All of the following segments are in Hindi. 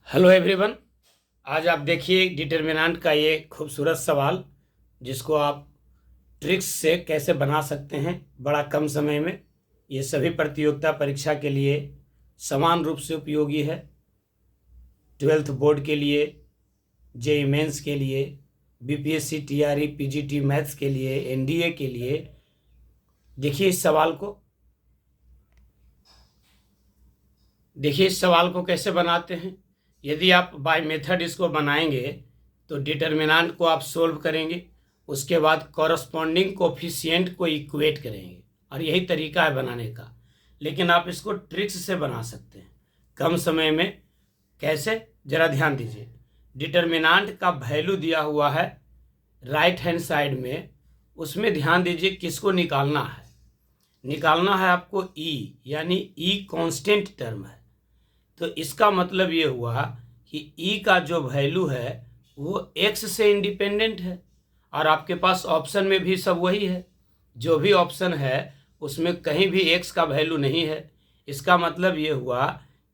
Hello everyone. आज आप देखिए डिटर्मिनेंट का ये खूबसूरत सवाल जिसको आप ट्रिक्स से कैसे बना सकते हैं बड़ा कम समय में। ये सभी प्रतियोगिता परीक्षा के लिए समान रूप से उपयोगी है। 12th बोर्ड के लिए, जेईई मेंस के लिए, बीपीएससी टीआरई पीजीटी मैथ्स के लिए, एनडीए के लिए। देखिए इस सवाल को कैसे बनाते हैं। यदि आप बाय मेथड इसको बनाएंगे तो डिटर्मिनेंट को आप सोल्व करेंगे, उसके बाद कॉरस्पॉन्डिंग कोफिशिएंट को इक्वेट करेंगे और यही तरीका है बनाने का। लेकिन आप इसको ट्रिक्स से बना सकते हैं कम समय में। कैसे, जरा ध्यान दीजिए। डिटर्मिनेंट का वैल्यू दिया हुआ है राइट हैंड साइड में, उसमें ध्यान दीजिए किसको निकालना है। निकालना है आपको ई, यानी ई कांस्टेंट टर्म है। तो इसका मतलब ये हुआ कि ई का जो वैल्यू है वो एक्स से इंडिपेंडेंट है और आपके पास ऑप्शन में भी सब वही है। जो भी ऑप्शन है उसमें कहीं भी एक्स का वैल्यू नहीं है। इसका मतलब ये हुआ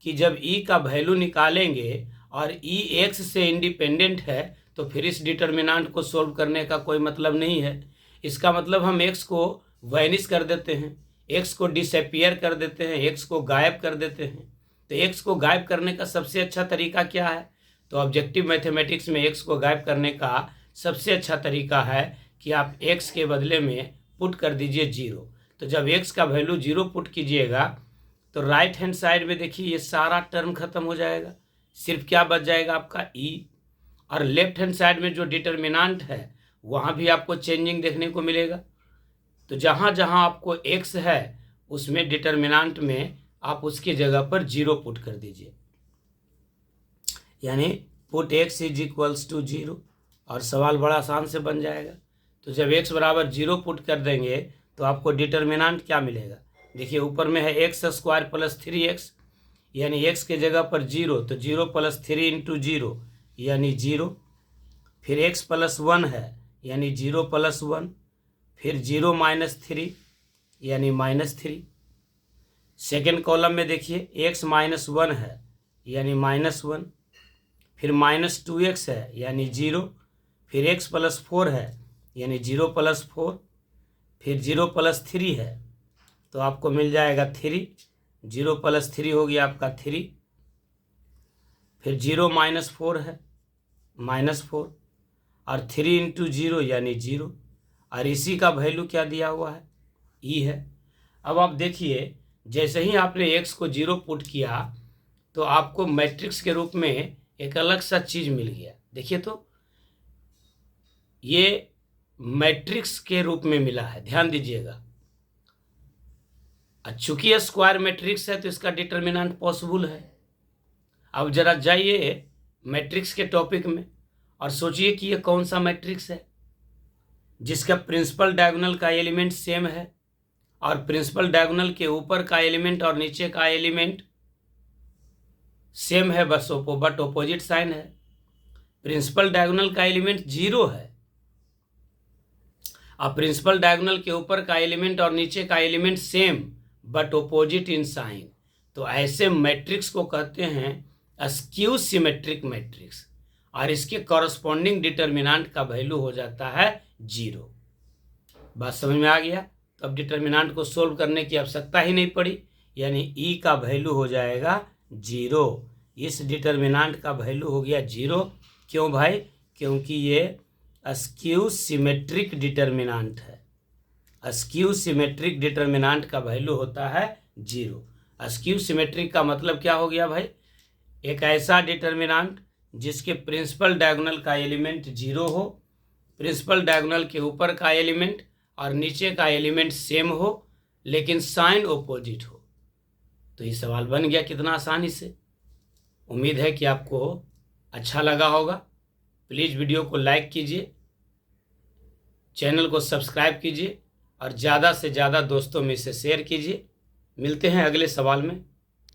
कि जब ई का वैल्यू निकालेंगे और ई एक्स से इंडिपेंडेंट है तो फिर इस डिटर्मिनेंट को सोल्व करने का कोई मतलब नहीं है। इसका मतलब हम एक्स को वैनिश कर देते हैं, एक्स को डिसअपियर कर देते हैं, एक्स को गायब कर देते हैं। तो एक्स को गायब करने का सबसे अच्छा तरीका क्या है? तो ऑब्जेक्टिव मैथमेटिक्स में एक्स को गायब करने का सबसे अच्छा तरीका है कि आप एक्स के बदले में पुट कर दीजिए जीरो। तो जब एक्स का वैल्यू जीरो पुट कीजिएगा तो राइट हैंड साइड में देखिए ये सारा टर्म खत्म हो जाएगा, सिर्फ क्या बच जाएगा आपका ई। और लेफ्ट हैंड साइड में जो डिटर्मिनेंट है वहाँ भी आपको चेंजिंग देखने को मिलेगा। तो जहाँ जहाँ आपको एक्स है उसमें डिटर्मिनेंट में आप उसकी जगह पर जीरो पुट कर दीजिए, यानी put X is equals to zero और सवाल बड़ा आसान से बन जाएगा। तो जब एक्स बराबर जीरो पुट कर देंगे तो आपको डिटर्मिनेंट क्या मिलेगा? देखिए ऊपर में है एक्स स्क्वायर प्लस 3x, यानी एक्स के जगह पर जीरो, तो जीरो प्लस 3 इंटू जीरो यानी जीरो। फिर एक्स प्लस 1 है यानी जीरो प्लस 1, फिर जीरो माइनस 3 यानी -3। सेकेंड कॉलम में देखिए एक्स -1 है यानी -1, फिर -2x है यानी जीरो, फिर एक्स प्लस 4 है यानी जीरो प्लस 4, फिर जीरो प्लस 3 है तो आपको मिल जाएगा 3, जीरो प्लस 3 हो गया आपका 3, फिर जीरो -4 है -4 और 3 इंटू जीरो यानी जीरो। और इसी का वैल्यू क्या दिया हुआ है? ई है। अब आप देखिए जैसे ही आपने एक्स को जीरो पुट किया तो आपको मैट्रिक्स के रूप में एक अलग सा चीज़ मिल गया। देखिए तो ये मैट्रिक्स के रूप में मिला है, ध्यान दीजिएगा। चूंकि ये स्क्वायर मैट्रिक्स है तो इसका डिटर्मिनेंट पॉसिबल है। अब जरा जाइए मैट्रिक्स के टॉपिक में और सोचिए कि ये कौन सा मैट्रिक्स है जिसका प्रिंसिपल डायगोनल का एलिमेंट सेम है और प्रिंसिपल डायगोनल के ऊपर का एलिमेंट और नीचे का एलिमेंट सेम है, बस बट ऑपोजिट साइन है। प्रिंसिपल डायगोनल का एलिमेंट जीरो है और प्रिंसिपल डायगोनल के ऊपर का एलिमेंट और नीचे का element same but opposite in sign. तो ऐसे मैट्रिक्स को कहते हैं स्क्यू सिमेट्रिक मैट्रिक्स और इसके कॉरस्पॉन्डिंग डिटर्मिनेंट का वैल्यू हो जाता है जीरो। बात समझ में आ गया? तो अब डिटर्मिनेंट को सोल्व करने की आवश्यकता ही नहीं पड़ी, यानी ई का वैल्यू हो जाएगा जीरो। इस डिटर्मिनेंट का वैल्यू हो गया जीरो। क्यों भाई? क्योंकि ये स्क्यू सिमेट्रिक डिटर्मिनेंट है। स्क्यू सिमेट्रिक डिटर्मिनेंट का वैल्यू होता है जीरो। स्क्यू सिमेट्रिक का मतलब क्या हो गया भाई? एक ऐसा डिटर्मिनेंट जिसके प्रिंसिपल डायगोनल का एलिमेंट जीरो हो, प्रिंसिपल डायगोनल के ऊपर का एलिमेंट और नीचे का एलिमेंट सेम हो लेकिन साइन ओपोजिट हो। तो ये सवाल बन गया कितना आसानी से। उम्मीद है कि आपको अच्छा लगा होगा। प्लीज़ वीडियो को लाइक कीजिए, चैनल को सब्सक्राइब कीजिए और ज़्यादा से ज़्यादा दोस्तों में इसे शेयर कीजिए। मिलते हैं अगले सवाल में।